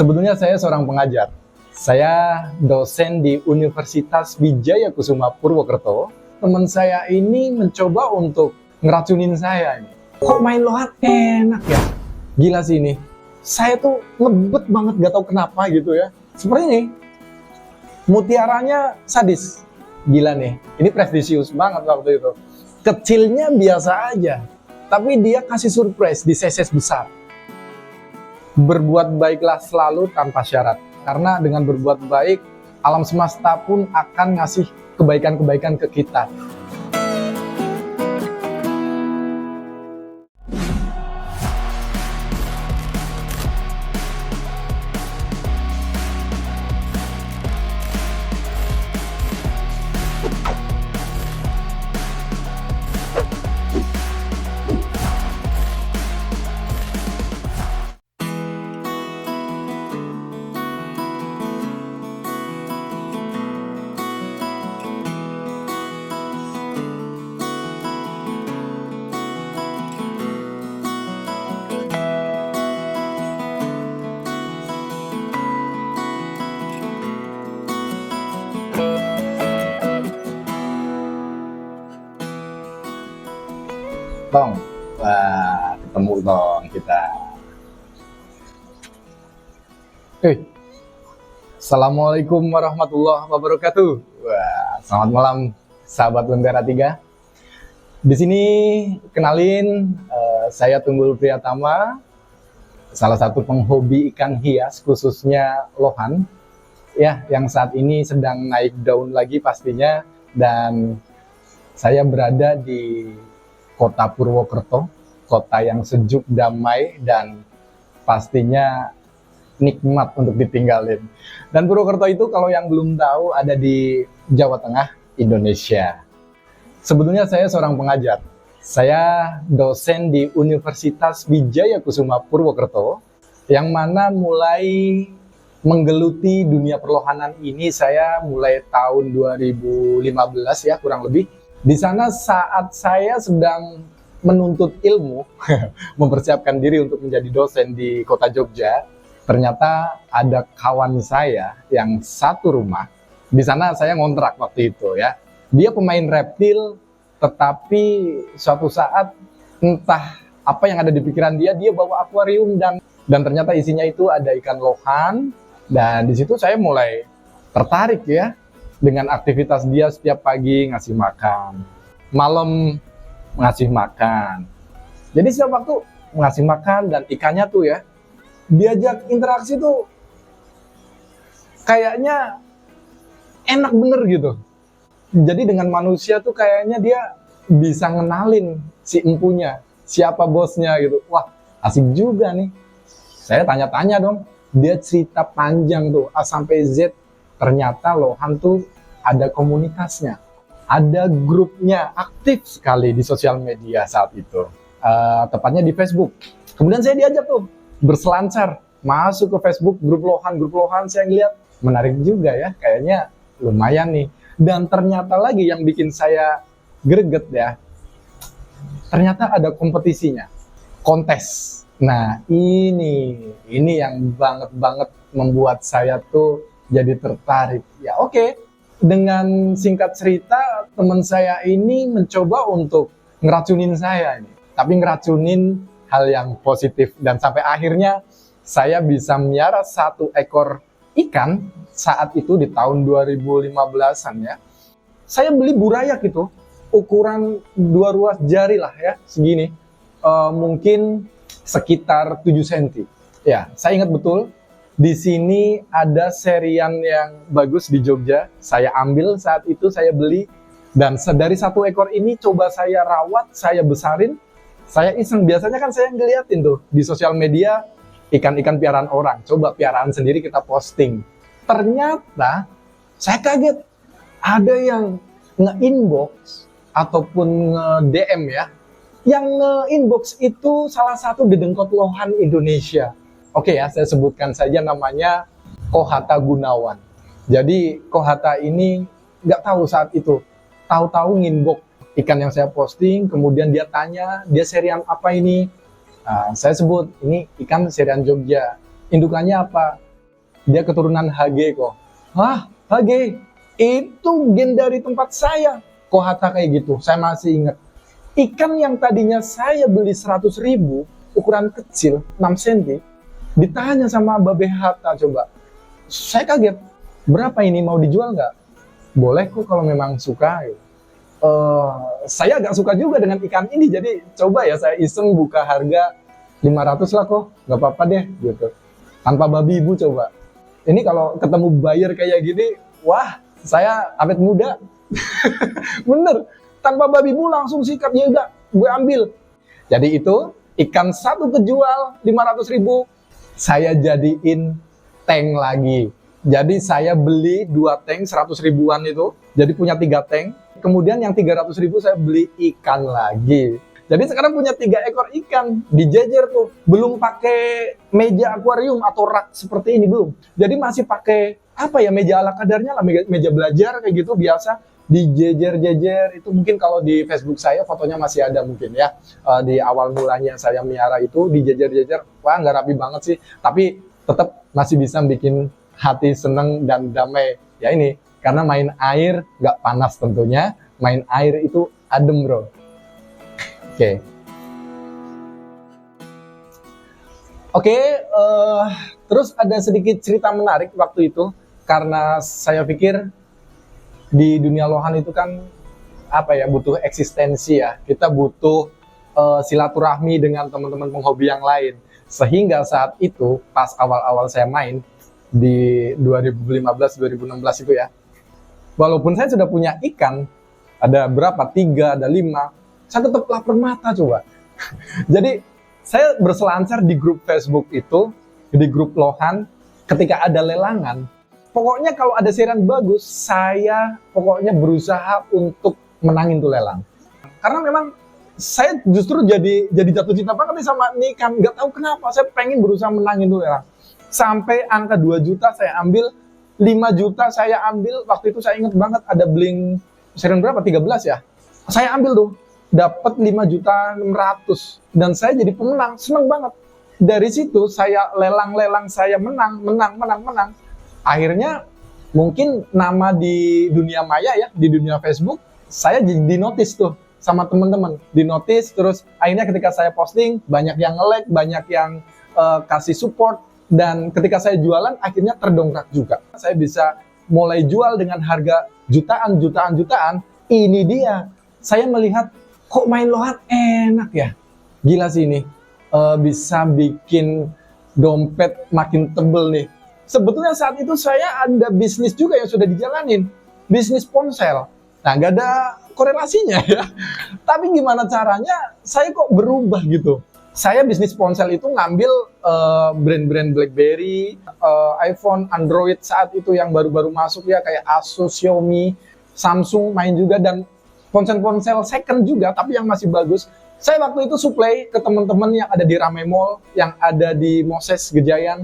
Sebetulnya saya seorang pengajar. Saya dosen di Universitas Wijaya Kusuma Purwokerto. Teman saya ini mencoba untuk ngeracunin saya. Kok main lohat enak ya? Gila sih ini. Saya tuh ngebet banget, gak tahu kenapa gitu ya. Seperti ini. Mutiaranya sadis. Gila nih. Ini prestisius banget waktu itu. Kecilnya biasa aja. Tapi dia kasih surprise di seses besar. Berbuat baiklah selalu tanpa syarat. Karena dengan berbuat baik, alam semesta pun akan ngasih kebaikan-kebaikan ke kita. Tong, wah, ketemu dong kita. Assalamualaikum warahmatullahi wabarakatuh. Wah, selamat malam sahabat Lentera 3. Di sini kenalin, saya Tunggul Priyatama, salah satu penghobi ikan hias khususnya lohan, ya, yang saat ini sedang naik daun lagi pastinya, dan saya berada di Kota Purwokerto, kota yang sejuk, damai, dan pastinya nikmat untuk ditinggalin. Dan Purwokerto itu kalau yang belum tahu ada di Jawa Tengah, Indonesia. Sebetulnya saya seorang pengajar. Saya dosen di Universitas Wijaya Kusuma Purwokerto, yang mana mulai menggeluti dunia perlohanan ini saya mulai tahun 2015 ya, kurang lebih. Di sana saat saya sedang menuntut ilmu, mempersiapkan diri untuk menjadi dosen di kota Jogja, ternyata ada kawan saya yang satu rumah. Di sana saya ngontrak waktu itu ya. Dia pemain reptil, tetapi suatu saat entah apa yang ada di pikiran dia bawa akuarium dan ternyata isinya itu ada ikan lohan. Dan di situ saya mulai tertarik ya, dengan aktivitas dia setiap pagi ngasih makan, malam ngasih makan. Jadi setiap waktu ngasih makan, dan ikannya tuh ya, diajak interaksi tuh kayaknya enak bener gitu. Jadi dengan manusia tuh kayaknya dia bisa ngenalin si empunya, siapa bosnya gitu. Wah, asik juga nih. Saya tanya-tanya dong, dia cerita panjang tuh A sampai Z. Ternyata lohan tuh ada komunitasnya, ada grupnya, aktif sekali di sosial media saat itu, tepatnya di Facebook. Kemudian saya diajak tuh berselancar masuk ke Facebook, grup lohan. Saya ngeliat menarik juga ya, kayaknya lumayan nih. Dan ternyata lagi yang bikin saya greget ya, ternyata ada kompetisinya, kontes. Nah ini yang banget membuat saya tuh jadi tertarik. Ya oke. Dengan singkat cerita, teman saya ini mencoba untuk ngeracunin saya ini. Tapi ngeracunin hal yang positif. Dan sampai akhirnya saya bisa miara satu ekor ikan saat itu di tahun 2015-an ya. Saya beli burayak itu, ukuran 2 ruas jari lah ya, segini. Mungkin sekitar 7 cm. Ya, saya ingat betul. Di sini ada serian yang bagus di Jogja. Saya ambil saat itu, saya beli. Dan dari satu ekor ini coba saya rawat, saya besarin. Saya iseng, biasanya kan saya ngeliatin tuh di sosial media ikan-ikan piaraan orang. Coba piaraan sendiri kita posting. Ternyata saya kaget. Ada yang nge-inbox ataupun nge-DM ya. Yang nge-inbox itu salah satu dedengkot lohan Indonesia. Oke ya, saya sebutkan saja namanya Kohata Gunawan. Jadi Kohata ini nggak tahu saat itu, tahu-tahu nginbox ikan yang saya posting, kemudian dia tanya, dia serian apa ini? Saya sebut, ini ikan serian Jogja. Indukannya apa? dia keturunan HG kok. Hah, HG? Itu gen dari tempat saya. Kohata kayak gitu, saya masih ingat. Ikan yang tadinya saya beli 100.000, ukuran kecil, 6 cm, ditanya sama Babe Hatta coba. Saya kaget, berapa ini, mau dijual nggak? Boleh kok kalau memang suka. Saya agak suka juga dengan ikan ini, jadi coba ya saya iseng buka harga 500 lah kok, nggak apa-apa deh gitu. Tanpa babi ibu coba. Ini kalau ketemu buyer kayak gini, wah saya awet muda. Bener, tanpa babi ibu langsung sikat, ya udah gue ambil. Jadi itu ikan satu kejual 500.000, saya jadiin tank lagi. Jadi saya beli 2 tank 100 ribuan itu, jadi punya 3 tank. Kemudian yang 300.000 saya beli ikan lagi. Jadi sekarang punya 3 ekor ikan, dijejer tuh. Belum pakai meja akuarium atau rak seperti ini, belum. Jadi masih pakai apa ya, meja ala kadarnya lah, meja belajar kayak gitu biasa. Dijejer-jejer itu, mungkin kalau di Facebook saya fotonya masih ada mungkin ya. Di awal mulanya saya miara itu dijejer-jejer, wah nggak rapi banget sih. Tapi tetap masih bisa bikin hati seneng dan damai. Ya ini, karena main air nggak panas tentunya, main air itu adem bro. Oke, terus ada sedikit cerita menarik waktu itu, karena saya pikir di dunia lohan itu kan apa ya, butuh eksistensi ya, kita butuh silaturahmi dengan teman-teman penghobi yang lain. Sehingga saat itu pas awal-awal saya main di 2015-2016 itu ya, walaupun saya sudah punya ikan, ada berapa, 3, ada 5, saya tetap lapar mata coba. Jadi saya berselancar di grup Facebook itu, di grup lohan, ketika ada lelangan, pokoknya kalau ada serian bagus, saya pokoknya berusaha untuk menangin tuh lelang. Karena memang saya justru jadi jatuh cinta banget nih sama ini ikan, nggak tahu kenapa, saya pengen berusaha menangin tuh lelang. Sampai angka 2 juta saya ambil, 5 juta saya ambil, waktu itu saya ingat banget ada bling serian berapa, 13 ya, saya ambil tuh, dapat 5.600.000 dan saya jadi pemenang, seneng banget. Dari situ saya lelang-lelang, saya menang. Akhirnya mungkin nama di dunia maya ya, di dunia Facebook, saya jadi dinotis tuh sama teman-teman, dinotis. Terus akhirnya ketika saya posting, banyak yang nge-like, banyak yang kasih support. Dan ketika saya jualan, akhirnya terdongkrak juga. Saya bisa mulai jual dengan harga jutaan. Ini dia, saya melihat kok main lohan enak ya. Gila sih ini, bisa bikin dompet makin tebel nih. Sebetulnya saat itu saya ada bisnis juga yang sudah dijalanin, bisnis ponsel. Nah, nggak ada korelasinya ya. Tapi gimana caranya saya kok berubah gitu. Saya bisnis ponsel itu ngambil brand-brand BlackBerry, iPhone, Android saat itu yang baru-baru masuk ya, kayak Asus, Xiaomi, Samsung main juga, dan ponsel-ponsel second juga, tapi yang masih bagus. Saya waktu itu supply ke teman-teman yang ada di Rame Mall, yang ada di Moses, Gejayan.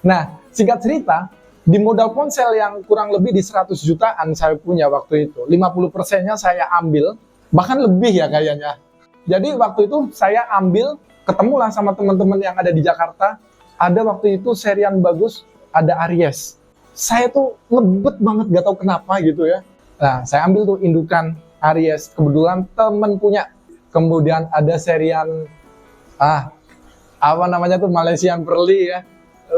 Nah, singkat cerita, di modal ponsel yang kurang lebih di 100 jutaan saya punya waktu itu, 50%-nya saya ambil, bahkan lebih ya kayaknya. Jadi waktu itu saya ambil, ketemulah sama teman-teman yang ada di Jakarta. Ada waktu itu serian bagus, ada Aries. Saya tuh ngebet banget, gak tahu kenapa gitu ya. Nah, saya ambil tuh indukan Aries, kebetulan temen punya. Kemudian ada serian apa namanya tuh, Malaysian Pearly ya.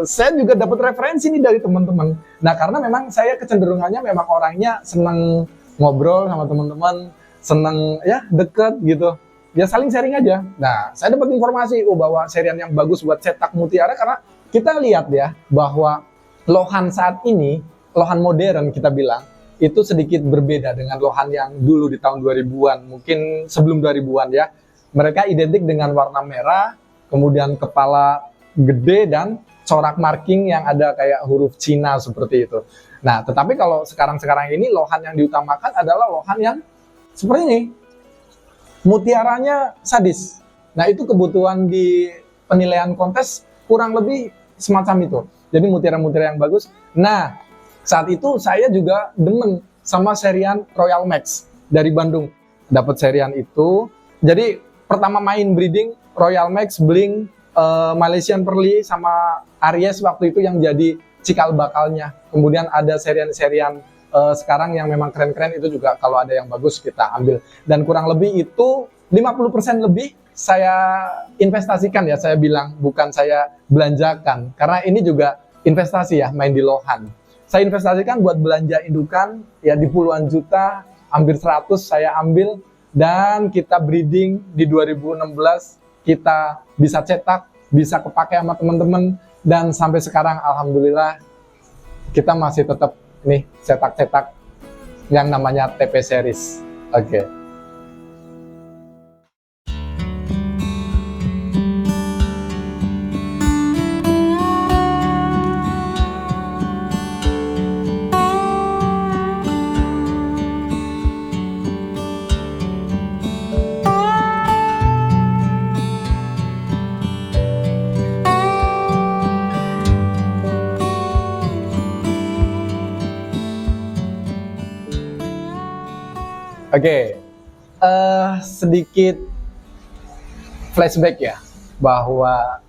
Saya juga dapat referensi nih dari teman-teman. Nah, karena memang saya kecenderungannya memang orangnya seneng ngobrol sama teman-teman, seneng ya deket gitu. Ya saling sharing aja. Nah, saya dapat informasi bahwa serian yang bagus buat cetak mutiara, karena kita lihat ya bahwa lohan saat ini, lohan modern kita bilang, itu sedikit berbeda dengan lohan yang dulu di tahun 2000-an, mungkin sebelum 2000-an ya. Mereka identik dengan warna merah, kemudian kepala gede dan corak marking yang ada kayak huruf Cina seperti itu. Nah, tetapi kalau sekarang-sekarang ini lohan yang diutamakan adalah lohan yang seperti ini. Mutiaranya sadis. Nah, itu kebutuhan di penilaian kontes kurang lebih semacam itu. Jadi mutiara-mutiara yang bagus. Nah, saat itu saya juga demen sama serian Royal Max dari Bandung. Dapat serian itu. Jadi pertama main breeding Royal Max, Bling, Malaysian Pearly sama Aries waktu itu yang jadi cikal bakalnya. Kemudian ada serian-serian sekarang yang memang keren-keren, itu juga kalau ada yang bagus kita ambil. Dan kurang lebih itu 50% lebih saya investasikan ya, saya bilang, bukan saya belanjakan. Karena ini juga investasi ya, main di Lohan. Saya investasikan buat belanja indukan ya di puluhan juta, hampir 100 saya ambil, dan kita breeding di 2016, kita bisa cetak, bisa kepake sama teman-teman, dan sampai sekarang alhamdulillah kita masih tetap nih cetak-cetak yang namanya TP series. Oke. Oke, sedikit flashback ya, bahwa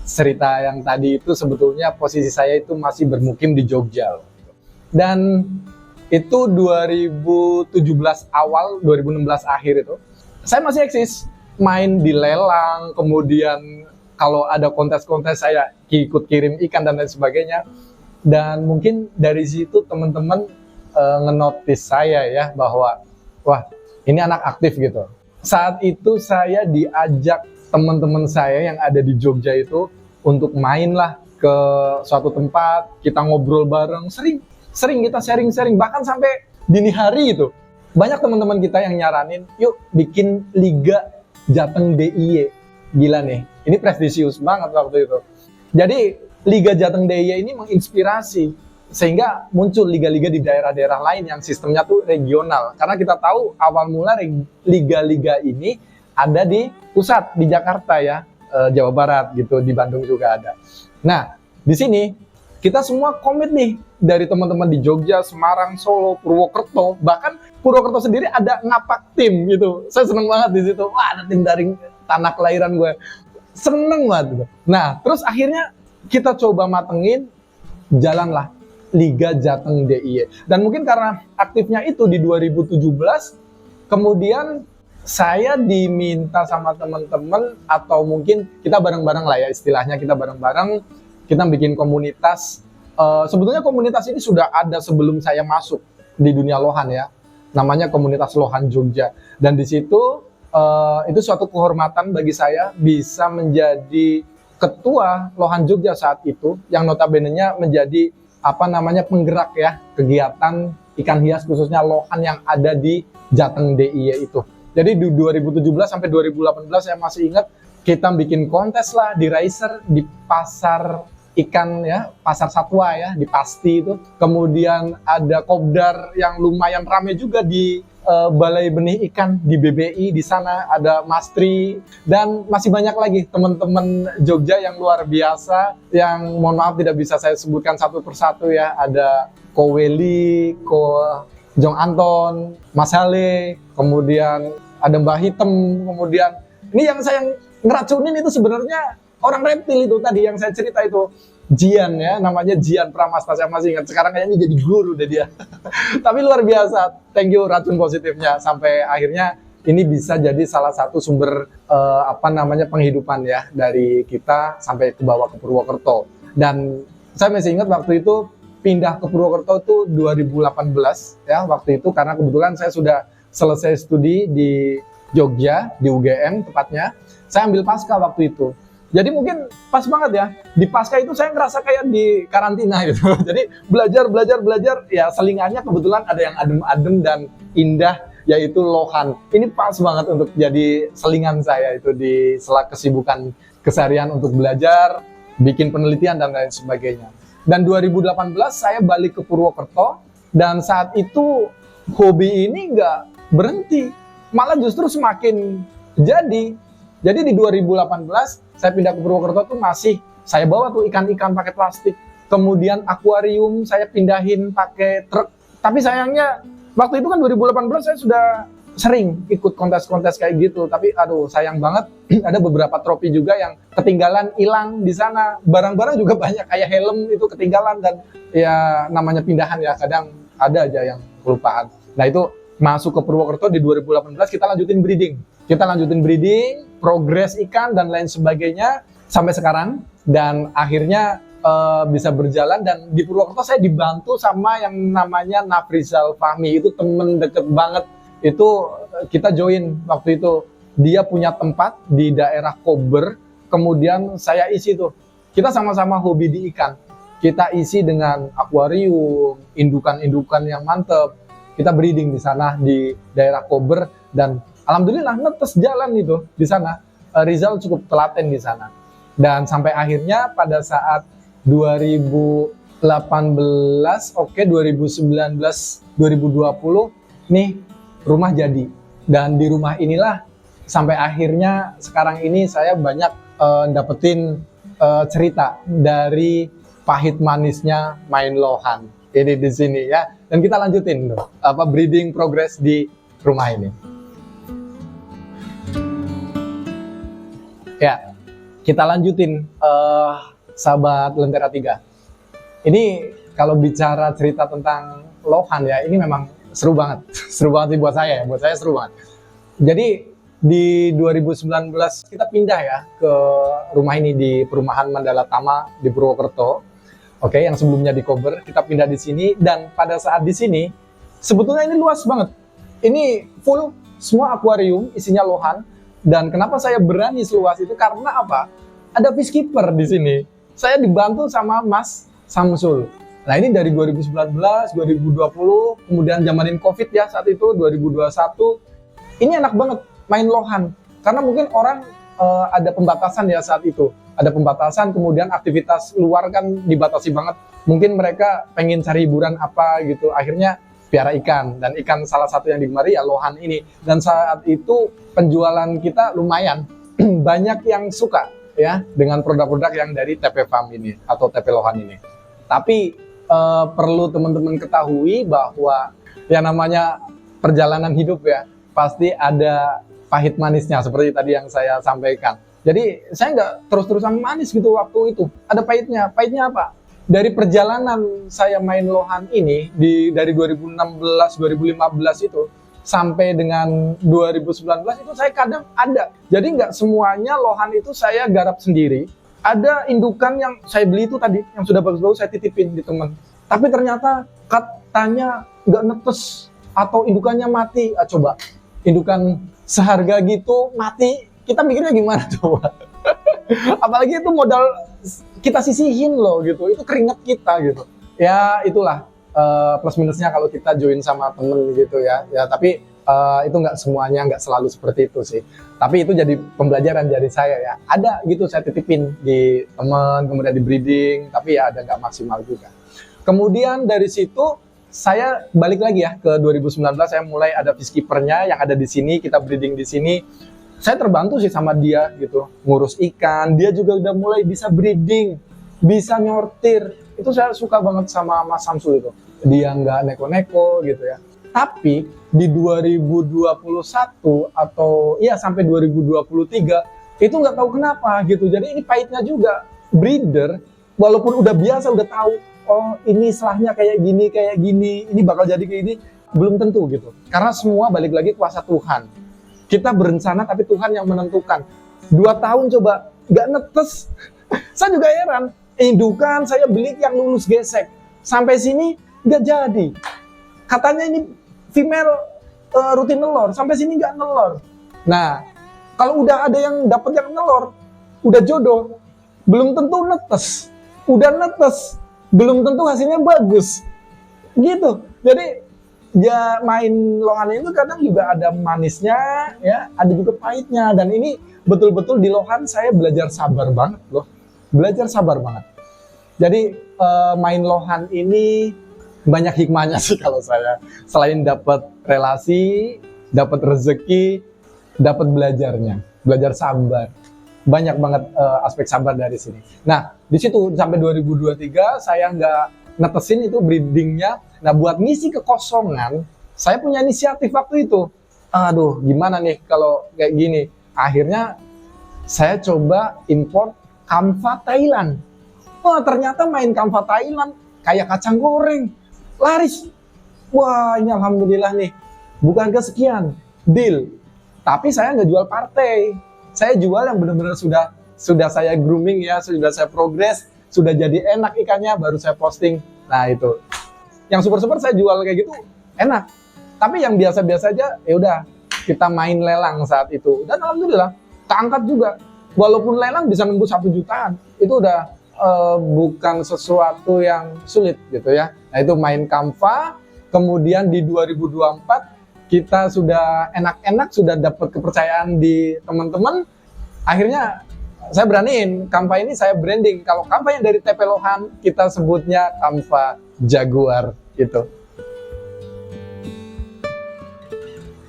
cerita yang tadi itu sebetulnya posisi saya itu masih bermukim di Jogja. Dan itu 2017 awal, 2016 akhir itu, saya masih eksis, main di lelang, kemudian kalau ada kontes-kontes saya ikut kirim ikan dan lain sebagainya. Dan mungkin dari situ teman-teman ngenotis saya ya, bahwa wah, ini anak aktif gitu. Saat itu saya diajak teman-teman saya yang ada di Jogja itu untuk main lah ke suatu tempat, kita ngobrol bareng, sering kita sharing-sharing, bahkan sampai dini hari itu. Banyak teman-teman kita yang nyaranin, yuk bikin Liga Jateng DIY. Gila nih, ini prestisius banget waktu itu. Jadi Liga Jateng DIY ini menginspirasi, sehingga muncul liga-liga di daerah-daerah lain yang sistemnya tuh regional. Karena kita tahu awal mula liga-liga ini ada di pusat, di Jakarta ya, Jawa Barat gitu, di Bandung juga ada. Nah, di sini kita semua komit nih, dari teman-teman di Jogja, Semarang, Solo, Purwokerto, bahkan Purwokerto sendiri ada ngapak tim gitu. Saya seneng banget di situ. Wah, ada tim dari tanah kelahiran gue. Seneng banget gitu. Nah, terus akhirnya kita coba matengin, jalanlah Liga Jateng DIY. Dan mungkin karena aktifnya itu di 2017, kemudian saya diminta sama teman-teman, atau mungkin kita bareng-bareng lah ya, istilahnya kita bareng-bareng, kita bikin komunitas. Sebetulnya komunitas ini sudah ada sebelum saya masuk di dunia Lohan ya, namanya komunitas Lohan Jogja. Dan di situ itu suatu kehormatan bagi saya bisa menjadi ketua Lohan Jogja saat itu, yang notabene-nya menjadi penggerak ya kegiatan ikan hias khususnya Lohan yang ada di Jateng DIY itu. Jadi di 2017 sampai 2018 saya masih ingat, kita bikin kontes lah di Riser, di pasar ikan ya, pasar satwa ya, di Pasti itu. Kemudian ada kopdar yang lumayan rame juga di Balai Benih Ikan di BBI, di sana ada Mastri, dan masih banyak lagi teman-teman Jogja yang luar biasa, yang mohon maaf tidak bisa saya sebutkan satu persatu ya. Ada Ko Weli, Ko Jong Anton, Mas Hale, kemudian ada Mbah Hitem, kemudian ini yang saya ngeracunin itu sebenarnya orang reptil itu tadi yang saya cerita itu, Jian ya, namanya Jian Pramasta, saya masih ingat. Sekarang kayaknya jadi guru deh dia. Tapi luar biasa, thank you racun positifnya, sampai akhirnya ini bisa jadi salah satu sumber penghidupan ya dari kita sampai ke bawah ke Purwokerto. Dan saya masih ingat waktu itu pindah ke Purwokerto itu 2018 ya, waktu itu karena kebetulan saya sudah selesai studi di Jogja, di UGM tepatnya. Saya ambil pasca waktu itu. Jadi mungkin pas banget ya, di pasca itu saya ngerasa kayak di karantina gitu. Jadi belajar, ya selingannya kebetulan ada yang adem-adem dan indah, yaitu Lohan. Ini pas banget untuk jadi selingan saya itu di sela kesibukan keseharian untuk belajar, bikin penelitian dan lain sebagainya. Dan 2018 saya balik ke Purwokerto, dan saat itu hobi ini nggak berhenti, malah justru semakin jadi. Jadi di 2018 saya pindah ke Purwokerto tuh masih saya bawa tuh ikan-ikan pakai plastik. Kemudian akuarium saya pindahin pakai truk. Tapi sayangnya waktu itu kan 2018 saya sudah sering ikut kontes-kontes kayak gitu, tapi aduh sayang banget ada beberapa trofi juga yang ketinggalan, hilang di sana. Barang-barang juga banyak, kayak helm itu ketinggalan, dan ya namanya pindahan ya, kadang ada aja yang kelupaan. Nah itu masuk ke Purwokerto di 2018, kita lanjutin breeding. Kita lanjutin breeding, progres ikan dan lain sebagainya sampai sekarang, dan akhirnya bisa berjalan. Dan di Purwokerto saya dibantu sama yang namanya Nafrizal Fahmi, itu temen deket banget. Itu kita join waktu itu, dia punya tempat di daerah Kober, kemudian saya isi tuh, kita sama-sama hobi di ikan, kita isi dengan akuarium, indukan-indukan yang mantep, kita breeding di sana di daerah Kober, dan alhamdulillah netes jalan itu di sana. Rizal cukup telaten di sana, dan sampai akhirnya pada saat 2018, 2019, 2020 nih rumah jadi. Dan di rumah inilah sampai akhirnya sekarang ini saya banyak dapetin cerita dari pahit manisnya main lohan ini di sini ya. Dan kita lanjutin tuh breeding progress di rumah ini. Ya, kita lanjutin sahabat Lentera 3. Ini kalau bicara cerita tentang lohan ya, ini memang seru banget. Seru banget sih buat saya seru banget. Jadi di 2019 kita pindah ya ke rumah ini di perumahan Mandala Tama di Purwokerto. Oke, yang sebelumnya di Kober, kita pindah di sini, dan pada saat di sini sebetulnya ini luas banget. Ini full semua akuarium isinya lohan. Dan kenapa saya berani seluas itu? Karena apa? Ada fish keeper di sini. Saya dibantu sama Mas Samsul. Nah ini dari 2019, 2020, kemudian zamanin COVID ya saat itu, 2021. Ini enak banget main lohan. Karena mungkin orang ada pembatasan ya saat itu. Ada pembatasan, kemudian aktivitas luar kan dibatasi banget. Mungkin mereka pengen cari hiburan apa gitu. Akhirnya piara ikan. Dan ikan salah satu yang digemari ya lohan ini. Dan saat itu penjualan kita lumayan. Banyak yang suka ya dengan produk-produk yang dari TP Farm ini atau TP Lohan ini. Tapi perlu teman-teman ketahui bahwa yang namanya perjalanan hidup ya pasti ada pahit manisnya seperti tadi yang saya sampaikan. Jadi saya nggak terus-terusan manis gitu waktu itu. Ada pahitnya. Pahitnya apa? Dari perjalanan saya main lohan ini dari 2016, 2015 itu sampai dengan 2019 itu saya kadang ada. Jadi nggak semuanya lohan itu saya garap sendiri. Ada indukan yang saya beli itu tadi, yang sudah bagus-bagus saya titipin di teman. Tapi ternyata katanya nggak netes atau indukannya mati. Coba, indukan seharga gitu mati, kita mikirnya gimana coba? Apalagi itu modal kita sisihin loh gitu, itu keringat kita gitu. Ya itulah plus minusnya kalau kita join sama temen gitu ya. Ya tapi itu nggak semuanya, nggak selalu seperti itu sih. Tapi itu jadi pembelajaran dari saya ya. Ada gitu saya titipin di teman, kemudian di breeding, tapi ya ada nggak maksimal juga. Kemudian dari situ saya balik lagi ya ke 2019, saya mulai ada fish keeper-nya yang ada di sini, kita breeding di sini. Saya terbantu sih sama dia gitu, ngurus ikan. Dia juga udah mulai bisa breeding, bisa nyortir. Itu saya suka banget sama Mas Samsul itu. Dia nggak neko-neko gitu ya. Tapi di 2021 atau ya sampai 2023 itu nggak tahu kenapa gitu. Jadi ini pahitnya juga. Breeder walaupun udah biasa, udah tahu, oh ini selahnya kayak gini, ini bakal jadi kayak gini, belum tentu gitu. Karena semua balik lagi kuasa Tuhan. Kita berencana tapi Tuhan yang menentukan. 2 tahun coba nggak netes. Saya juga heran. Indukan saya beli yang lulus gesek. Sampai sini nggak jadi. Katanya ini female rutin nelor. Sampai sini nggak nelor. Nah, kalau udah ada yang dapat yang nelor, udah jodoh, belum tentu netes. Udah netes, belum tentu hasilnya bagus. Gitu. Jadi ya main lohan itu kadang juga ada manisnya ya, ada juga pahitnya. Dan ini betul-betul di lohan saya belajar sabar banget loh. Belajar sabar banget. Jadi main lohan ini banyak hikmahnya sih kalau saya. Selain dapat relasi, dapat rezeki, dapat belajarnya, belajar sabar. Banyak banget aspek sabar dari sini. Nah, di situ sampai 2023 saya nggak netesin itu breedingnya. Nah, buat ngisi kekosongan, saya punya inisiatif waktu itu. aduh gimana nih kalau kayak gini. Akhirnya saya coba import Canva Thailand. Wah ternyata main Canva Thailand kayak kacang goreng, laris. Wah ini alhamdulillah nih, bukan kesekian, deal. Tapi saya nggak jual partai, saya jual yang benar-benar sudah saya grooming ya, sudah saya progres, sudah jadi enak ikannya, baru saya posting. Nah itu, yang super saya jual kayak gitu enak. Tapi yang biasa-biasa aja, ya udah kita main lelang saat itu, dan alhamdulillah keangkat juga. Walaupun lelang bisa nembus 1 jutaan, itu udah bukan sesuatu yang sulit gitu ya. Nah itu main Canva, kemudian di 2024 kita sudah enak-enak, sudah dapat kepercayaan di teman-teman. Akhirnya saya beraniin Canva ini saya branding. Kalau Canva yang dari TP Lohan, kita sebutnya Canva Jaguar gitu.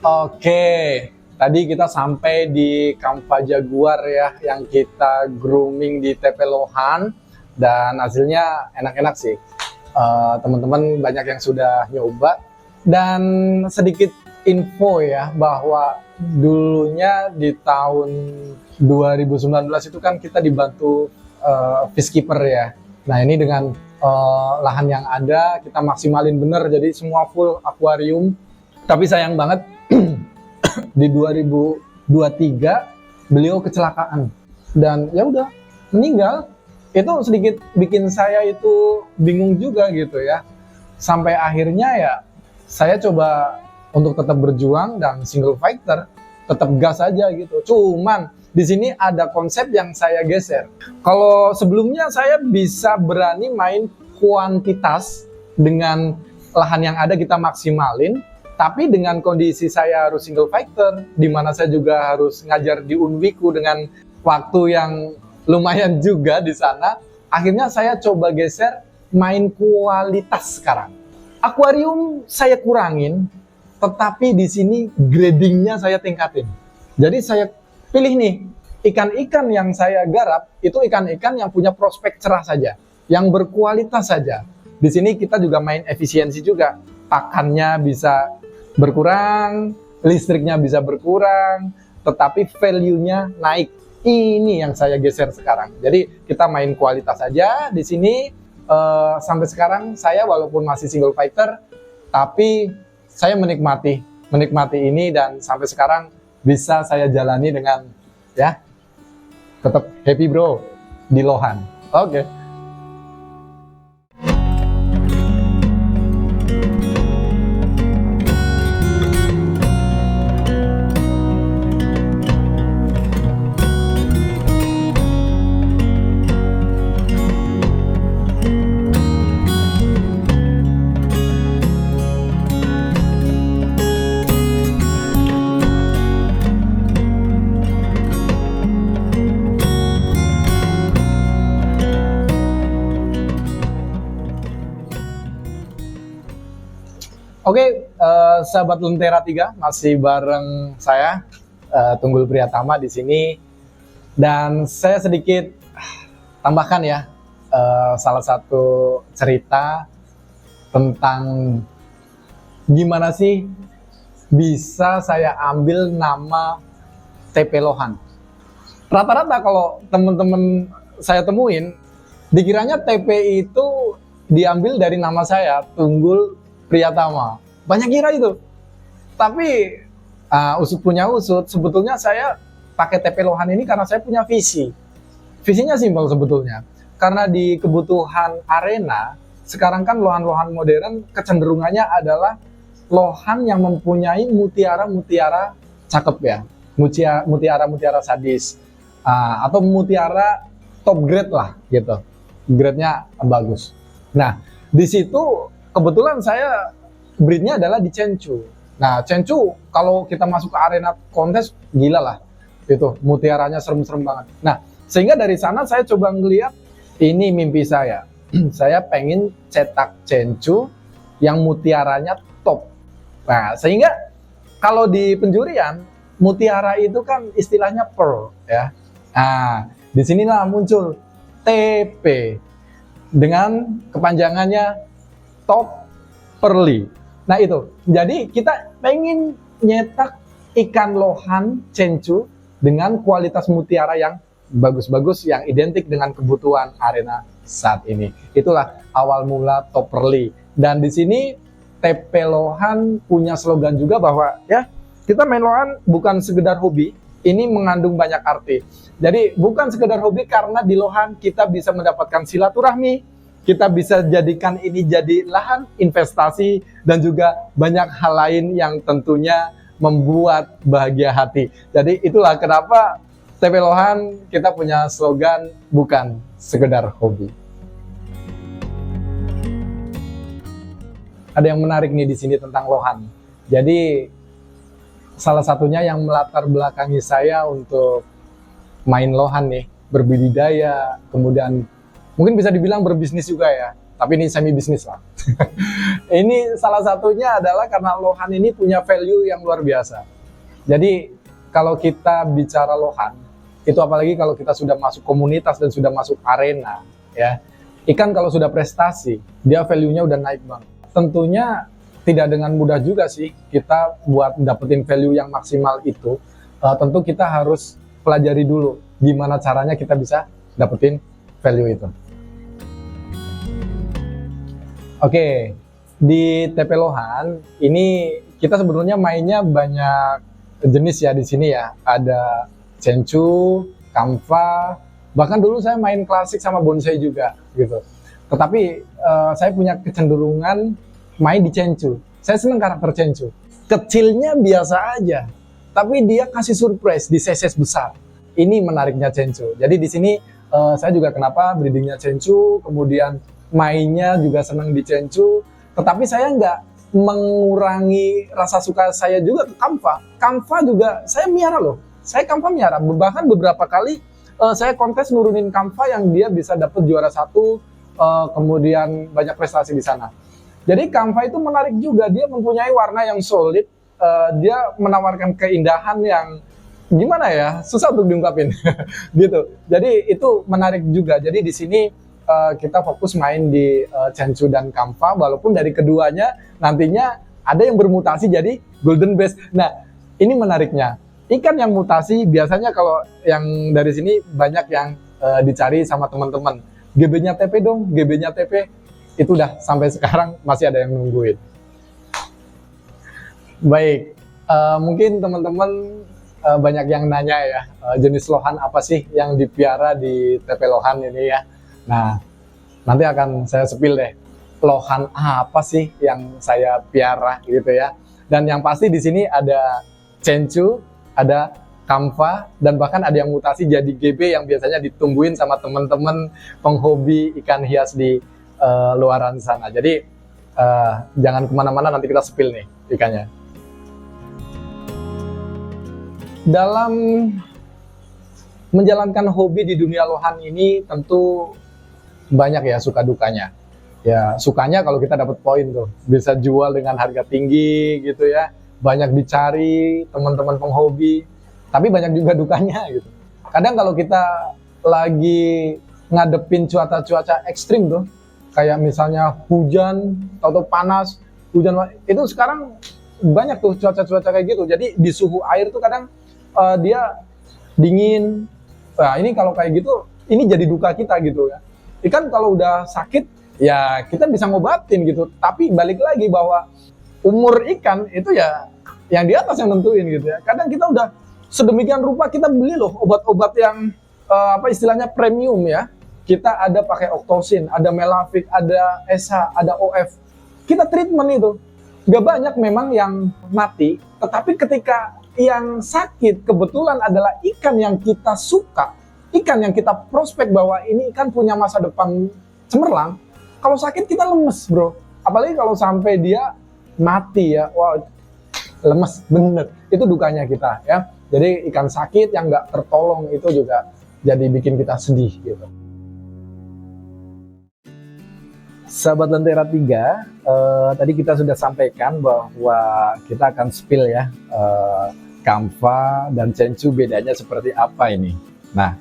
Oke, tadi kita sampai di Canva Jaguar ya, yang kita grooming di TP Lohan, dan hasilnya enak-enak sih. Teman-teman banyak yang sudah nyoba, dan sedikit info ya, bahwa dulunya di tahun 2019 itu kan kita dibantu Fishkeeper ya. Nah ini dengan lahan yang ada, kita maksimalin bener, jadi semua full akuarium. Tapi sayang banget di 2023 beliau kecelakaan dan ya udah meninggal. Itu sedikit bikin saya itu bingung juga gitu ya. Sampai akhirnya ya saya coba untuk tetap berjuang dan single fighter, tetap gas aja gitu. Cuman di sini ada konsep yang saya geser. Kalau sebelumnya saya bisa berani main kuantitas dengan lahan yang ada kita maksimalin, tapi dengan kondisi saya harus single fighter, di mana saya juga harus ngajar di Unwiku dengan waktu yang lumayan juga di sana. Akhirnya saya coba geser main kualitas sekarang. Akuarium saya kurangin, tetapi di sini gradingnya saya tingkatin. Jadi saya pilih nih, ikan-ikan yang saya garap itu ikan-ikan yang punya prospek cerah saja, yang berkualitas saja. Di sini kita juga main efisiensi juga, pakannya bisa berkurang, listriknya bisa berkurang, tetapi value-nya naik. Ini yang saya geser sekarang. Jadi kita main kualitas saja di sini. Sampai sekarang saya walaupun masih single fighter, tapi saya menikmati ini, dan sampai sekarang bisa saya jalani dengan ya tetap happy bro di Lohan. Oke. Oke, sahabat Lentera 3 masih bareng saya Tunggul Priyatama di sini, dan saya sedikit tambahkan ya salah satu cerita tentang gimana sih bisa saya ambil nama TP Lohan. Rata-rata kalau teman-teman saya temuin, dikiranya TP itu diambil dari nama saya, Tunggul Priyatama. Banyak kira itu. Tapi usut punya usut, sebetulnya saya pakai TP Lohan ini karena saya punya visi. Visinya simpel sebetulnya. Karena di kebutuhan arena, sekarang kan lohan-lohan modern kecenderungannya adalah lohan yang mempunyai mutiara-mutiara cakep ya. Mutiara-mutiara sadis. Atau mutiara top grade lah gitu. Grade-nya bagus. Nah, di situ kebetulan saya breednya adalah di Chenchu. Nah, Chenchu kalau kita masuk ke arena kontes, gila lah. Itu, mutiaranya serem-serem banget. Nah, sehingga dari sana saya coba ngeliat, ini mimpi saya. Saya pengen cetak Chenchu yang mutiaranya top. Nah, sehingga kalau di penjurian, mutiara itu kan istilahnya pearl ya. Nah, disinilah muncul TP dengan kepanjangannya Top Pearly. Nah itu, jadi kita pengen nyetak ikan lohan cencu dengan kualitas mutiara yang bagus-bagus, yang identik dengan kebutuhan arena saat ini. Itulah awal mula Topperly. Dan di sini TP Lohan punya slogan juga bahwa ya, kita main lohan bukan sekedar hobi, ini mengandung banyak arti. Jadi bukan sekedar hobi, karena di lohan kita bisa mendapatkan silaturahmi, kita bisa jadikan ini jadi lahan investasi, dan juga banyak hal lain yang tentunya membuat bahagia hati. Jadi itulah kenapa TP Lohan kita punya slogan bukan sekedar hobi. Ada yang menarik nih di sini tentang lohan. Jadi salah satunya yang melatar belakangi saya untuk main lohan nih, berbudidaya, kemudian mungkin bisa dibilang berbisnis juga ya, tapi ini semi bisnis lah. Ini salah satunya adalah karena lohan ini punya value yang luar biasa. Jadi kalau kita bicara lohan, itu apalagi kalau kita sudah masuk komunitas dan sudah masuk arena, ya, ikan kalau sudah prestasi, dia value-nya udah naik banget. Tentunya tidak dengan mudah juga sih kita buat dapetin value yang maksimal itu. Tentu kita harus pelajari dulu gimana caranya kita bisa dapetin value itu. Oke, di TP Lohan ini kita sebenarnya mainnya banyak jenis ya di sini ya. Ada cencu, kamfa, bahkan dulu saya main klasik sama bonsai juga gitu. Tetapi saya punya kecenderungan main di cencu. Saya senang karakter cencu. Kecilnya biasa aja, tapi dia kasih surprise di size besar. Ini menariknya cencu. Jadi di sini saya juga kenapa breedingnya cencu, kemudian mainnya juga senang di cencu. Tetapi saya nggak mengurangi rasa suka saya juga ke kamfa. Kamfa juga saya miara loh. Saya kamfa miara. Bahkan beberapa kali saya kontes nurunin kamfa yang dia bisa dapat juara 1, kemudian banyak prestasi di sana. Jadi kamfa itu menarik juga, dia mempunyai warna yang solid, dia menawarkan keindahan yang gimana ya, susah untuk diungkapin gitu. Jadi itu menarik juga. Jadi di sini kita fokus main di cencu dan kamfa, walaupun dari keduanya nantinya ada yang bermutasi jadi golden base. Nah, ini menariknya. Ikan yang mutasi biasanya kalau yang dari sini banyak yang dicari sama teman-teman. GB-nya TP dong, GB-nya TP. Itu udah sampai sekarang masih ada yang nungguin. Baik, mungkin teman-teman banyak yang nanya ya, jenis lohan apa sih yang dipiara di TP Lohan ini ya. Nah, nanti akan saya spill deh, lohan apa sih yang saya piara gitu ya. Dan yang pasti di sini ada cencu, ada kamfa, dan bahkan ada yang mutasi jadi GB yang biasanya ditungguin sama teman-teman penghobi ikan hias di luaran sana. Jadi jangan kemana-mana, nanti kita spill nih ikannya. Dalam menjalankan hobi di dunia lohan ini tentu banyak ya suka dukanya. Ya sukanya kalau kita dapat poin tuh, bisa jual dengan harga tinggi gitu ya, banyak dicari teman-teman penghobi. Tapi banyak juga dukanya gitu. Kadang kalau kita lagi ngadepin cuaca-cuaca ekstrim tuh, kayak misalnya hujan atau panas, hujan itu sekarang banyak tuh cuaca-cuaca kayak gitu. Jadi di suhu air tuh kadang dia dingin. Nah ini kalau kayak gitu, ini jadi duka kita gitu ya. Ikan kalau udah sakit, ya kita bisa ngobatin gitu. Tapi balik lagi bahwa umur ikan itu ya yang di atas yang nentuin gitu ya. Kadang kita udah sedemikian rupa kita beli loh obat-obat yang apa istilahnya premium ya. Kita ada pakai Octosin, ada Melavik, ada SH, ada OF. Kita treatment itu. Gak banyak memang yang mati, tetapi ketika yang sakit kebetulan adalah ikan yang kita suka, ikan yang kita prospek bahwa ini ikan punya masa depan cemerlang. Kalau sakit kita lemes bro, apalagi kalau sampai dia mati ya, wah lemes bener. Itu dukanya kita ya. Jadi ikan sakit yang nggak tertolong itu juga jadi bikin kita sedih gitu. Sahabat Lentera 3, tadi kita sudah sampaikan bahwa kita akan spill ya kamfa dan cencu bedanya seperti apa ini. Nah,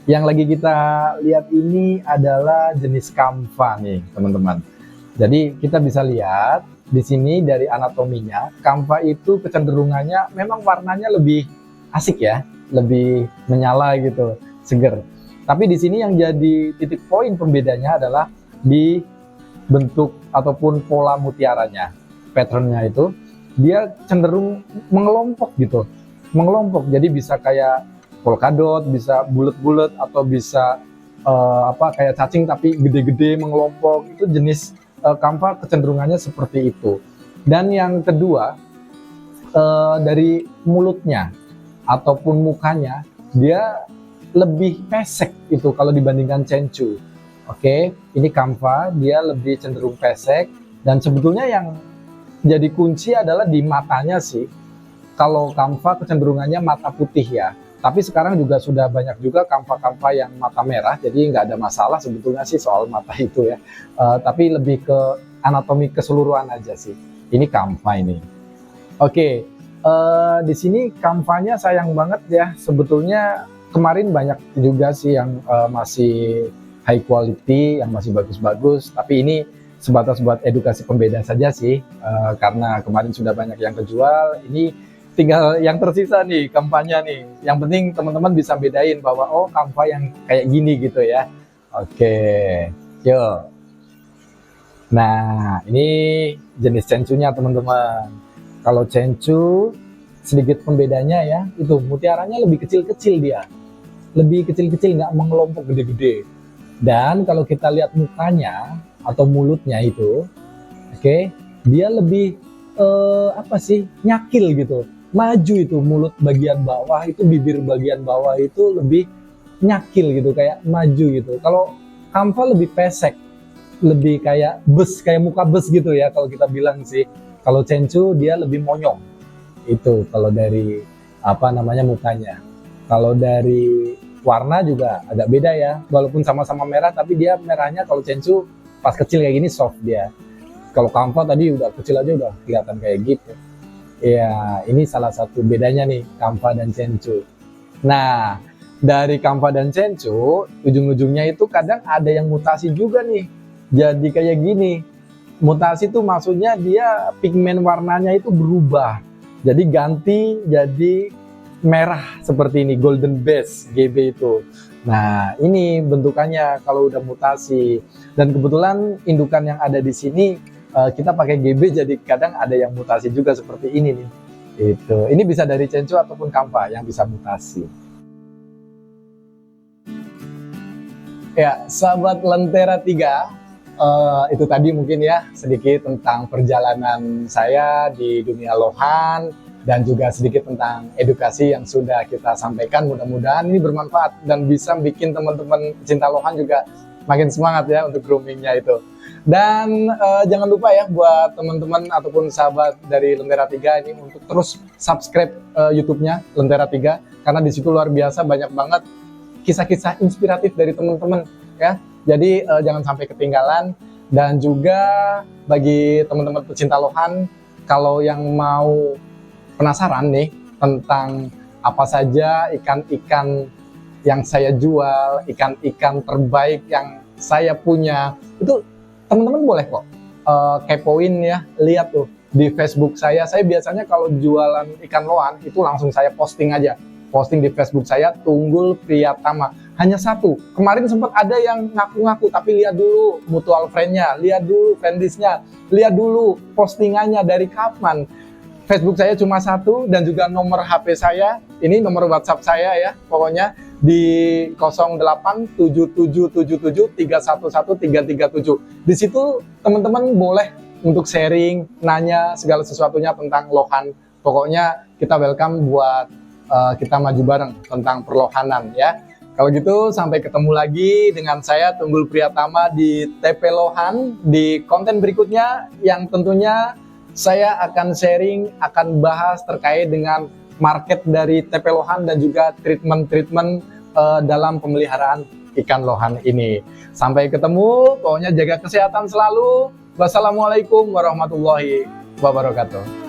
yang lagi kita lihat ini adalah jenis kamfa nih teman-teman. Jadi kita bisa lihat di sini dari anatominya, Canva itu kecenderungannya memang warnanya lebih asik ya, lebih menyala gitu, seger. Tapi di sini yang jadi titik poin pembedanya adalah di bentuk ataupun pola mutiaranya, patternnya itu dia cenderung mengelompok gitu, mengelompok. Jadi bisa kayak polkadot, bisa bulat-bulat, atau bisa kayak cacing tapi gede-gede mengelompok. Itu jenis Canva kecenderungannya seperti itu. Dan yang kedua, dari mulutnya ataupun mukanya, dia lebih pesek itu kalau dibandingkan Cencu. Oke, ini Canva, dia lebih cenderung pesek. Dan sebetulnya yang jadi kunci adalah di matanya sih. Kalau Canva kecenderungannya mata putih ya. Tapi sekarang juga sudah banyak juga Canva-Canva yang mata merah, jadi nggak ada masalah sebetulnya sih soal mata itu ya. Tapi lebih ke anatomi keseluruhan aja sih. Ini Canva ini. Oke, di sini Canva-nya sayang banget ya. Sebetulnya kemarin banyak juga sih yang masih high quality, yang masih bagus-bagus. Tapi ini sebatas buat edukasi pembeda saja sih, karena kemarin sudah banyak yang kejual. Ini tinggal yang tersisa nih, Canva-nya nih. Yang penting teman-teman bisa bedain bahwa oh Canva yang kayak gini gitu ya. Oke, yuk. Nah, ini jenis Cencu-nya teman-teman. Kalau Cencu, sedikit pembedanya ya, itu mutiaranya lebih kecil-kecil dia. Lebih kecil-kecil, nggak mengelompok gede-gede. Dan kalau kita lihat mukanya atau mulutnya itu, oke, dia lebih nyakil gitu. Maju itu mulut bagian bawah itu, bibir bagian bawah itu lebih nyakil gitu, kayak maju gitu. Kalau Canva lebih pesek, lebih kayak bus, kayak muka bus gitu ya kalau kita bilang sih. Kalau Cencu dia lebih monyong. Itu kalau dari mukanya. Kalau dari warna juga agak beda ya. Walaupun sama-sama merah tapi dia merahnya kalau Cencu pas kecil kayak gini soft dia. Kalau Canva tadi udah kecil aja udah kelihatan kayak gitu. Ya, ini salah satu bedanya nih Canva dan Cencu. Nah, dari Canva dan Cencu, ujung-ujungnya itu kadang ada yang mutasi juga nih. Jadi kayak gini. Mutasi itu maksudnya dia pigmen warnanya itu berubah. Jadi ganti jadi merah seperti ini, golden base GB itu. Nah, ini bentukannya kalau udah mutasi. Dan kebetulan indukan yang ada di sini kita pakai GB, jadi kadang ada yang mutasi juga seperti ini nih. Itu. Ini bisa dari Cencu ataupun Canva yang bisa mutasi. Ya, sahabat Lentera 3, itu tadi mungkin ya sedikit tentang perjalanan saya di dunia lohan dan juga sedikit tentang edukasi yang sudah kita sampaikan. Mudah-mudahan ini bermanfaat dan bisa bikin teman-teman cinta lohan juga makin semangat ya untuk groomingnya itu. Dan jangan lupa ya buat teman-teman ataupun sahabat dari Lentera 3 ini untuk terus subscribe YouTube-nya Lentera 3, karena di situ luar biasa banyak banget kisah-kisah inspiratif dari teman-teman ya. Jadi jangan sampai ketinggalan. Dan juga bagi teman-teman pecinta lohan, kalau yang mau penasaran nih tentang apa saja ikan-ikan yang saya jual, ikan-ikan terbaik yang saya punya, itu teman-teman boleh kok kepoin ya, lihat tuh di Facebook saya. Saya biasanya kalau jualan ikan lohan itu langsung saya posting aja, posting di Facebook saya, Tunggul Priyatama. Hanya satu, kemarin sempat ada yang ngaku-ngaku, tapi lihat dulu mutual friend-nya, lihat dulu friendlist-nya, lihat dulu postingannya dari kapan. Facebook saya cuma satu, dan juga nomor HP saya, ini nomor WhatsApp saya ya, pokoknya di 087777311337. Di situ teman-teman boleh untuk sharing, nanya segala sesuatunya tentang lohan. Pokoknya kita welcome buat kita maju bareng tentang perlohanan ya. Kalau gitu sampai ketemu lagi dengan saya Tunggul Priyatama di TP Lohan di konten berikutnya, yang tentunya saya akan sharing, akan bahas terkait dengan market dari TP Lohan dan juga treatment-treatment dalam pemeliharaan ikan lohan ini. Sampai ketemu, pokoknya jaga kesehatan selalu. Wassalamualaikum warahmatullahi wabarakatuh.